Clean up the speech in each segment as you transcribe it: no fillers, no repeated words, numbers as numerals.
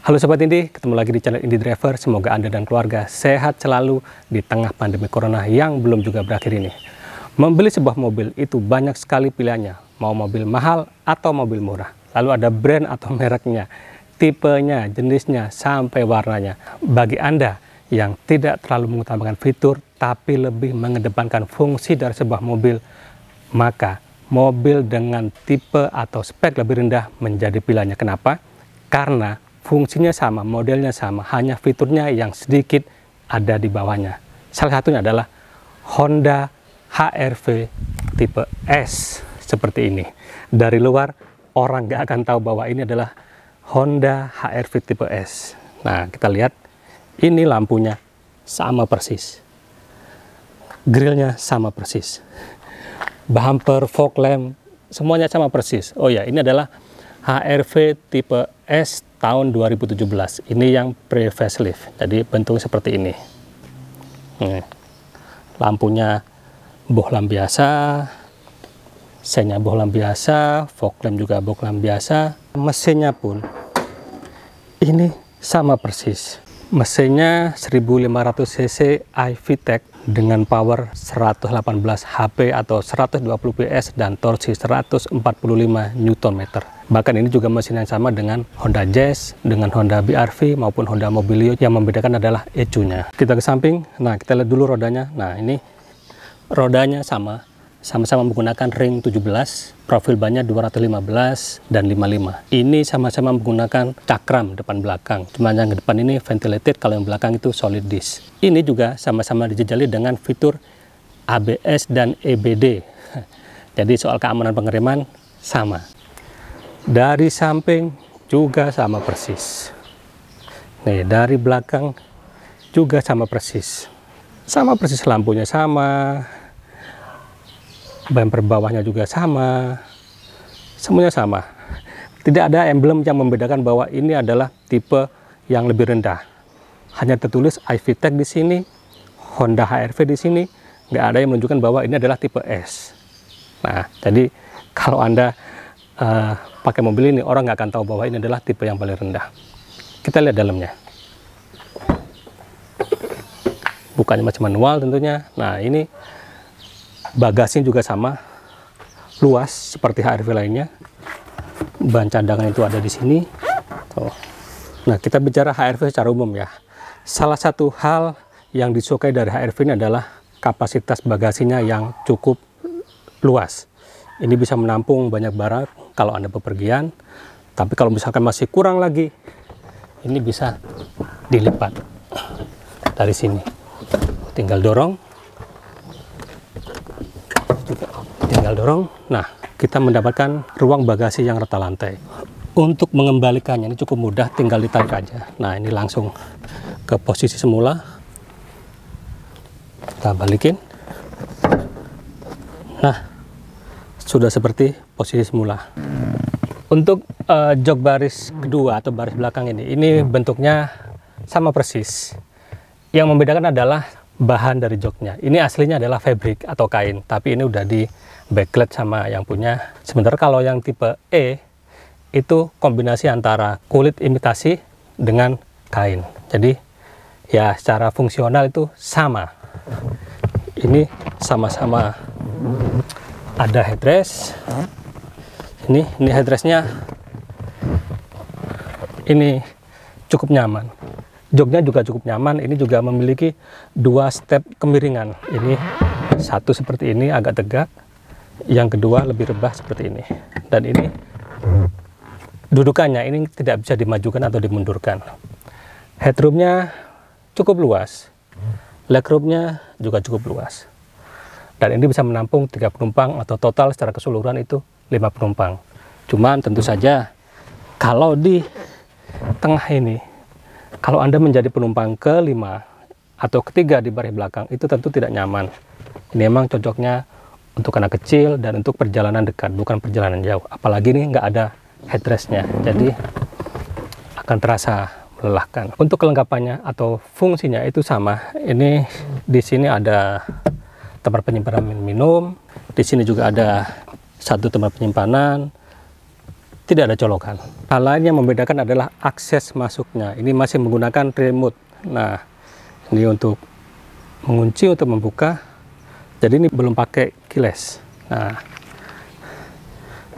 Halo Sobat Indi, ketemu lagi di channel Indi Driver. Semoga Anda dan keluarga sehat selalu di tengah pandemi corona yang belum juga berakhir ini. Membeli sebuah mobil itu banyak sekali pilihannya, mau mobil mahal atau mobil murah. Lalu ada brand atau mereknya, tipenya, jenisnya, sampai warnanya. Bagi Anda yang tidak terlalu mengutamakan fitur, tapi lebih mengedepankan fungsi dari sebuah mobil, maka mobil dengan tipe atau spek lebih rendah menjadi pilihannya. Kenapa? Karena fungsinya sama, modelnya sama, hanya fiturnya yang sedikit ada di bawahnya. Salah satunya adalah Honda HR-V tipe S seperti ini. Dari luar orang nggak akan tahu bahwa ini adalah Honda HR-V tipe S. Nah, kita lihat ini lampunya sama persis, grillnya sama persis, bumper, fog lamp, semuanya sama persis. Oh ya, ini adalah HR-V tipe S tahun 2017. Ini yang pre-facelift, jadi bentuknya seperti ini. Lampunya bohlam biasa, sennya bohlam biasa, fog lamp juga bohlam biasa. Mesinnya pun ini sama persis. Mesinnya 1500 cc iVTEC dengan power 118 HP atau 120 PS dan torsi 145 Nm. Bahkan ini juga mesin yang sama dengan Honda Jazz, dengan Honda BR-V maupun Honda Mobilio. Yang membedakan adalah ECU-nya. Kita ke samping, nah kita lihat dulu rodanya. Nah ini rodanya sama-sama menggunakan ring 17, profil bannya 215 dan 55. Ini sama-sama menggunakan cakram depan belakang. Cuma yang depan ini ventilated, kalau yang belakang itu solid disc. Ini juga sama-sama dijejali dengan fitur ABS dan EBD. Jadi soal keamanan pengereman sama. Dari samping juga sama persis. Nih, dari belakang juga sama persis. Sama persis, lampunya sama, bumper bawahnya juga sama, semuanya sama. Tidak ada emblem yang membedakan bahwa ini adalah tipe yang lebih rendah. Hanya tertulis iVTEC di sini, Honda HR-V di sini, nggak ada yang menunjukkan bahwa ini adalah tipe S. Nah, jadi kalau Anda pakai mobil ini, orang nggak akan tahu bahwa ini adalah tipe yang paling rendah. Kita lihat dalamnya. Bukannya masih manual tentunya. Nah, ini bagasinya juga sama, luas seperti HR-V lainnya. Ban cadangan itu ada di sini. Tuh. Nah, kita bicara HR-V secara umum ya. Salah satu hal yang disukai dari HR-V ini adalah kapasitas bagasinya yang cukup luas. Ini bisa menampung banyak barang kalau Anda bepergian. Tapi kalau misalkan masih kurang lagi, ini bisa dilipat dari sini. Tinggal dorong. Nah, kita mendapatkan ruang bagasi yang rata lantai. Untuk mengembalikannya ini cukup mudah, tinggal ditarik aja. Nah, ini langsung ke posisi semula. Kita balikin. Nah, sudah seperti posisi semula. Untuk jok baris kedua atau baris belakang ini bentuknya sama persis. Yang membedakan adalah bahan dari joknya. Ini aslinya adalah fabric atau kain, tapi ini udah di backlit sama yang punya. Sementara kalau yang tipe E itu kombinasi antara kulit imitasi dengan kain. Jadi ya secara fungsional itu sama. Ini sama-sama ada headrest. Ini headrestnya ini cukup nyaman. Joknya juga cukup nyaman. Ini juga memiliki 2 step kemiringan. Ini satu seperti ini agak tegak, yang kedua lebih rebah seperti ini. Dan ini dudukannya ini tidak bisa dimajukan atau dimundurkan. Headroomnya cukup luas, legroomnya juga cukup luas. Dan ini bisa menampung 3 penumpang atau total secara keseluruhan itu 5 penumpang. Cuman tentu saja kalau di tengah ini, kalau Anda menjadi penumpang ke-5 atau ketiga di baris belakang, itu tentu tidak nyaman. Ini memang cocoknya untuk anak kecil dan untuk perjalanan dekat, bukan perjalanan jauh. Apalagi ini nggak ada headrestnya, jadi akan terasa melelahkan. Untuk kelengkapannya atau fungsinya itu sama. Ini di sini ada tempat penyimpanan minum, di sini juga ada satu tempat penyimpanan, tidak ada colokan. Hal lain yang membedakan adalah akses masuknya. Ini masih menggunakan remote. Nah, ini untuk mengunci, untuk membuka. Jadi ini belum pakai keyless. Nah,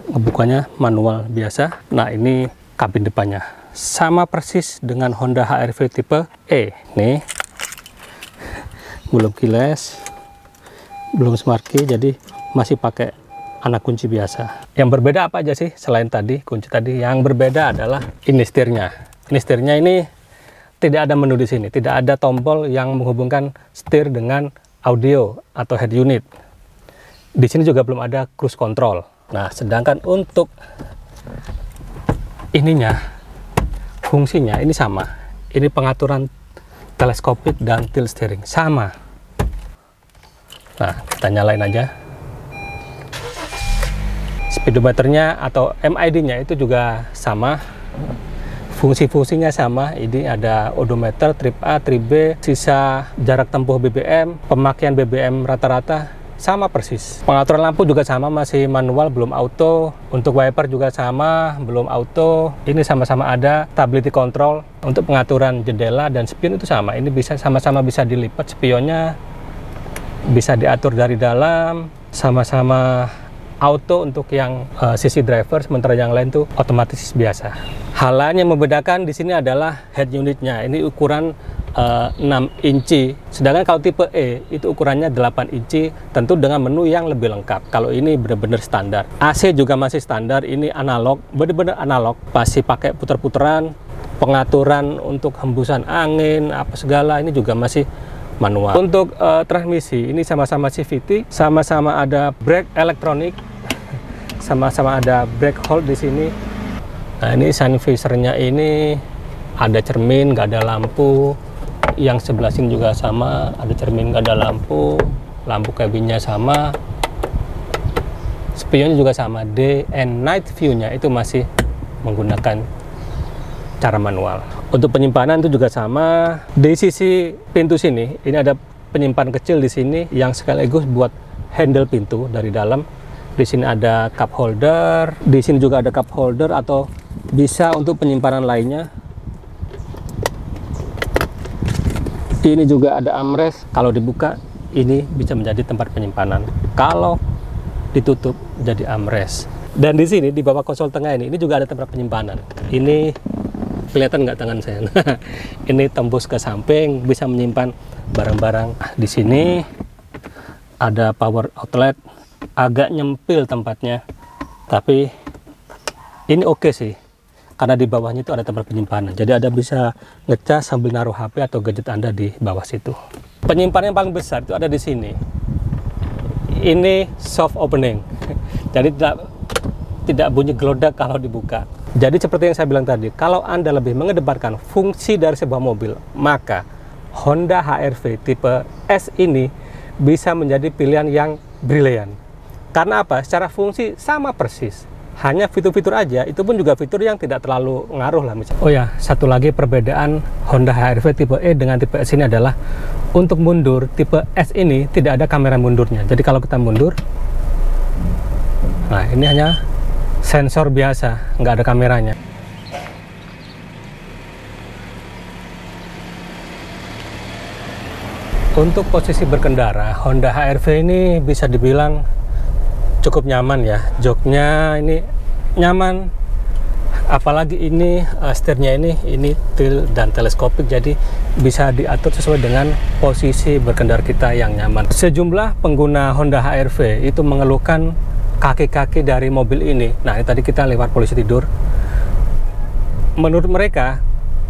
ngebukanya manual biasa. Nah, ini kabin depannya. Sama persis dengan Honda HR-V tipe E. Nih, belum keyless, belum smart key, jadi masih pakai anak kunci biasa. Yang berbeda apa aja sih selain tadi kunci tadi? Yang berbeda adalah ini setirnya. Ini setirnya ini tidak ada menu di sini, tidak ada tombol yang menghubungkan setir dengan audio atau head unit. Di sini juga belum ada cruise control. Nah, sedangkan untuk ininya, fungsinya ini sama. Ini pengaturan teleskopik dan tilt steering sama. Nah, kita nyalain aja. Speedometernya atau MID-nya itu juga sama. Fungsi-fungsinya sama. Ini ada odometer, trip A, trip B, sisa jarak tempuh BBM, pemakaian BBM rata-rata sama persis. Pengaturan lampu juga sama, masih manual, belum auto. Untuk wiper juga sama, belum auto. Ini sama-sama ada stability control. Untuk pengaturan jendela dan spion itu sama. Ini bisa sama-sama bisa dilipat spionnya, bisa diatur dari dalam, sama-sama auto untuk yang sisi driver, sementara yang lain tuh otomatis biasa. Hal lain yang membedakan di sini adalah head unitnya. Ini ukuran 6 inci, sedangkan kalau tipe E itu ukurannya 8 inci, tentu dengan menu yang lebih lengkap. Kalau ini benar-benar standar. AC juga masih standar, ini analog, benar-benar analog, masih pakai puter-puteran, pengaturan untuk hembusan angin, apa segala, ini juga masih manual. Untuk transmisi, ini sama-sama CVT, sama-sama ada brake elektronik, sama-sama ada brake hold di sini. Nah, ini sun visor-nya ini ada cermin, nggak ada lampu. Yang sebelah sini juga sama, ada cermin, nggak ada lampu. Lampu kabinnya sama. Spionnya juga sama. Day and night view-nya itu masih menggunakan cara manual. Untuk penyimpanan itu juga sama. Di sisi pintu sini, ini ada penyimpan kecil di sini yang sekaligus buat handle pintu dari dalam. Di sini ada cup holder, di sini juga ada cup holder atau bisa untuk penyimpanan lainnya. Ini juga ada armrest. Kalau dibuka, ini bisa menjadi tempat penyimpanan. Kalau ditutup, jadi armrest. Dan di sini di bawah konsol tengah ini juga ada tempat penyimpanan. Ini kelihatan nggak tangan saya? Ini tembus ke samping, bisa menyimpan barang-barang. Di sini ada power outlet, agak nyempil tempatnya, tapi ini oke sih, karena di bawahnya itu ada tempat penyimpanan. Jadi Anda bisa ngecas sambil naruh HP atau gadget Anda di bawah situ. Penyimpanan yang paling besar itu ada di sini. Ini soft opening, jadi tidak bunyi gelodak kalau dibuka. Jadi seperti yang saya bilang tadi, kalau Anda lebih mengedepankan fungsi dari sebuah mobil, maka Honda HR-V tipe S ini bisa menjadi pilihan yang brilian. Karena apa? Secara fungsi sama persis. Hanya fitur-fitur aja, itu pun juga fitur yang tidak terlalu ngaruh lah misalnya. Oh ya, satu lagi perbedaan Honda HR-V tipe E dengan tipe S ini adalah untuk mundur, tipe S ini tidak ada kamera mundurnya. Jadi kalau kita mundur, nah ini hanya sensor biasa, nggak ada kameranya. Untuk posisi berkendara, Honda HR-V ini bisa dibilang cukup nyaman ya. Joknya ini nyaman, apalagi ini setirnya ini tilt dan teleskopik, jadi bisa diatur sesuai dengan posisi berkendara kita yang nyaman. Sejumlah pengguna Honda HR-V itu mengeluhkan kaki-kaki dari mobil ini. Nah, ini tadi kita lewat polisi tidur. Menurut mereka,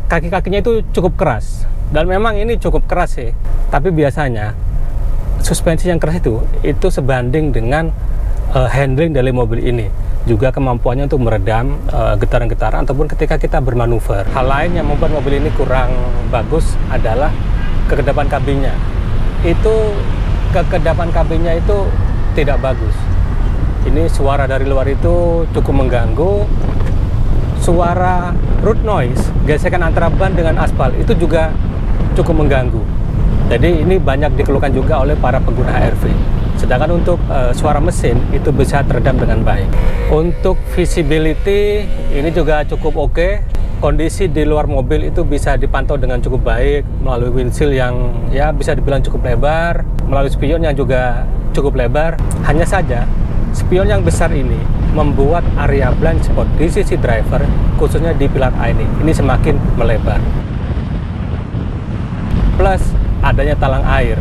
kaki-kakinya itu cukup keras. Dan memang ini cukup keras sih. Tapi biasanya, suspensi yang keras itu sebanding dengan handling dari mobil ini. Juga kemampuannya untuk meredam getaran-getaran ataupun ketika kita bermanuver. Hal lain yang membuat mobil ini kurang bagus adalah kekedapan kabinnya. Kekedapan kabinnya itu tidak bagus. Ini suara dari luar itu cukup mengganggu. Suara road noise, gesekan antara ban dengan aspal, itu juga cukup mengganggu. Jadi ini banyak dikeluhkan juga oleh para pengguna HR-V. Sedangkan untuk suara mesin itu bisa teredam dengan baik. Untuk visibility ini juga cukup oke. Kondisi di luar mobil itu bisa dipantau dengan cukup baik melalui windshield yang ya bisa dibilang cukup lebar, melalui spion yang juga cukup lebar. Hanya saja spion yang besar ini membuat area blind spot di sisi driver, khususnya di pilar A ini semakin melebar. Plus adanya talang air,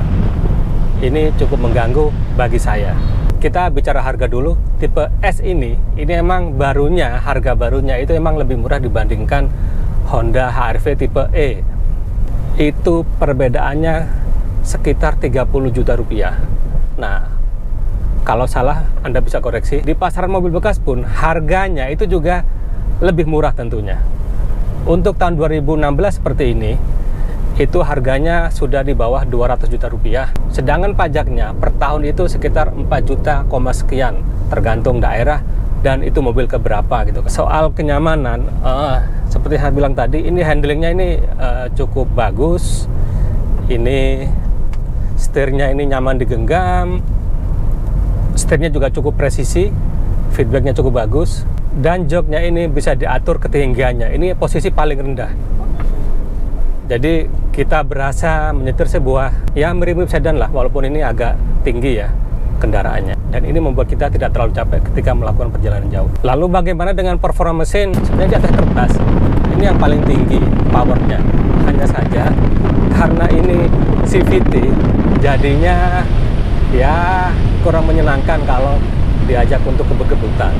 ini cukup mengganggu bagi saya. Kita bicara harga dulu. Tipe S ini emang barunya, harga barunya itu emang lebih murah dibandingkan Honda HR-V tipe E. Itu perbedaannya sekitar 30 juta rupiah. Nah, kalau salah Anda bisa koreksi. Di pasaran mobil bekas pun harganya itu juga lebih murah tentunya. Untuk tahun 2016 seperti ini, itu harganya sudah di bawah 200 juta rupiah. Sedangkan pajaknya per tahun itu sekitar 4 juta, sekian, tergantung daerah dan itu mobil keberapa gitu. Soal kenyamanan, seperti saya bilang tadi, ini handlingnya ini cukup bagus. Ini setirnya ini nyaman digenggam, setirnya juga cukup presisi, feedbacknya cukup bagus, dan joknya ini bisa diatur ketinggiannya. Ini posisi paling rendah. Jadi kita berasa menyetir sebuah ya mirip-mirip sedan lah, walaupun ini agak tinggi ya kendaraannya. Dan ini membuat kita tidak terlalu capek ketika melakukan perjalanan jauh. Lalu bagaimana dengan performa mesin? Sebenarnya di atas kertas ini yang paling tinggi powernya. Hanya saja karena ini CVT, jadinya ya kurang menyenangkan kalau diajak untuk kebut-kebutan.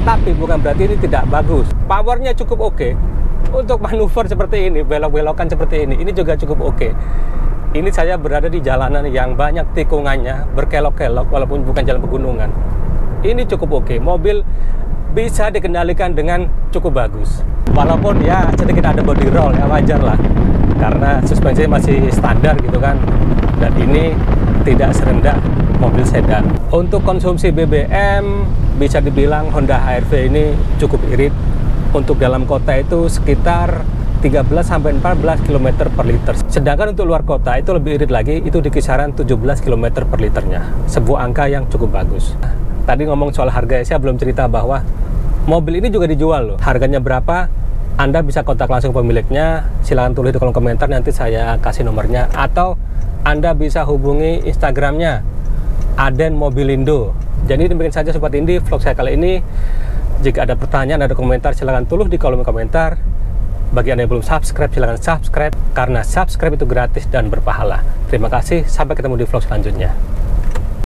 Tapi bukan berarti ini tidak bagus. Powernya cukup oke. Untuk manuver seperti ini, belok-belokan seperti ini juga cukup oke. Ini saya berada di jalanan yang banyak tikungannya, berkelok-kelok, walaupun bukan jalan pegunungan. Ini cukup oke. Mobil bisa dikendalikan dengan cukup bagus. Walaupun ya sedikit ada body roll, ya wajar lah. Karena suspensinya masih standar gitu kan. Dan ini tidak serendah mobil sedan. Untuk konsumsi BBM, bisa dibilang Honda HR-V ini cukup irit. Untuk dalam kota itu sekitar 13-14 km per liter. Sedangkan untuk luar kota itu lebih irit lagi, itu di kisaran 17 km per liternya. Sebuah angka yang cukup bagus. Tadi ngomong soal harga, saya belum cerita bahwa mobil ini juga dijual loh. Harganya berapa? Anda bisa kontak langsung pemiliknya. Silahkan tulis di kolom komentar, nanti saya kasih nomornya. Atau Anda bisa hubungi Instagramnya Aden Mobilindo. Jadi demikian saja Sobat Indi vlog saya kali ini. Jika ada pertanyaan, ada komentar, silahkan tulis di kolom komentar. Bagi Anda yang belum subscribe, silahkan subscribe. Karena subscribe itu gratis dan berpahala. Terima kasih, sampai ketemu di vlog selanjutnya.